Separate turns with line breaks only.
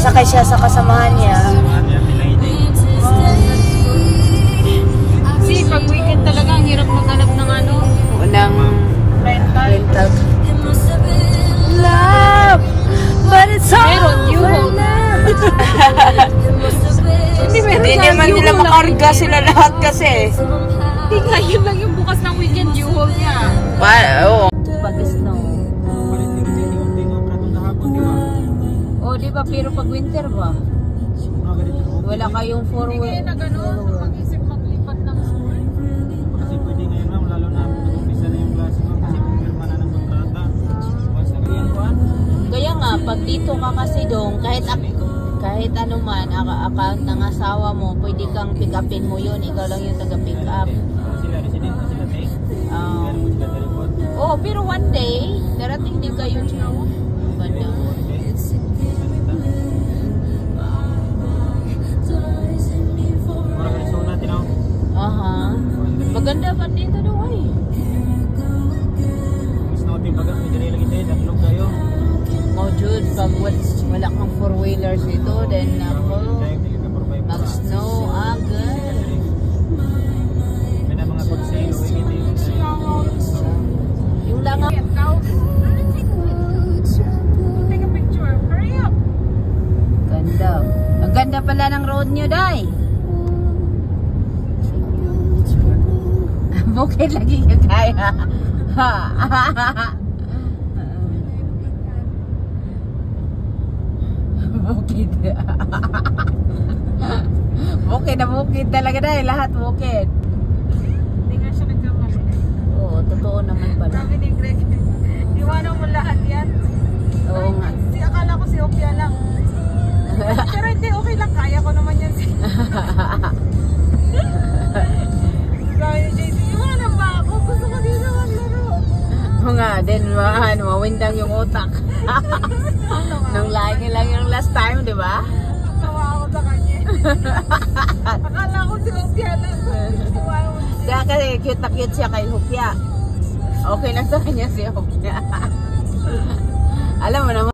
Sakay siya sa kasamahan niya.
Kasi pag weekend talaga, ang hirap maghanap ng ano.
Unang
rental.
Love, but it's all
Meron, U-Haul.
Hindi naman nila makarga sila lahat kasi.
Hindi nga, yun lang yung bukas ng weekend, U-Haul niya.
Oo.
Pag-snow. Oh, di ba? Pero pag winter ba? Wala kayong four-wheel. Hindi kayo nag-ano, mag-isip maglipat ng school?
Kasi pwede ngayon ma'am, lalo na umpisa na yung klase ma'am, kasi pumirma na ng kontrata. Once na ganyan po
Kaya nga, pag dito ka kasi dong, kahit ano man, account ng asawa mo, pwede kang pick upin mo yun, ikaw lang yung taga-pick up.
Sila resident na sila tayo.
Oh, pero one day, darating din kayo dyan. Banda. Aha. Maganda pa dito daw ay.
Mas nauting bagat, may dali lagi tayo, datlog kayo.
Oh, Jude, pag wala kang four-wheelers dito, then ako, mag-snow agad.
May na mga konselo,
Yung lang ang... Take a picture, hurry up! Ganda. Ang ganda pala ng road nyo, Day. Bukid lagi ka kaya. Bukid. Bukid na bukid talaga dahil lahat bukid.
Hindi nga siya nagkamali.
Oo, totoo naman pala.
Sabi ni Greg, iwanan mo lahat yan.
Oo nga.
Akala ko si Opia lang. Pero hindi, okay lang. Kaya ko naman yan. Sabi ni JC, iwanan ba ako? Gusto ko din naman laro.
Nga, then mawindang yung utak. Nung lagi lang yung last time, di ba?
Tawa ako sa kanya. Akala ko si Opia lang.
Kaya kasi cute na cute siya kay Hupya. Okay lang sa kanya si Hupya. Alam mo naman.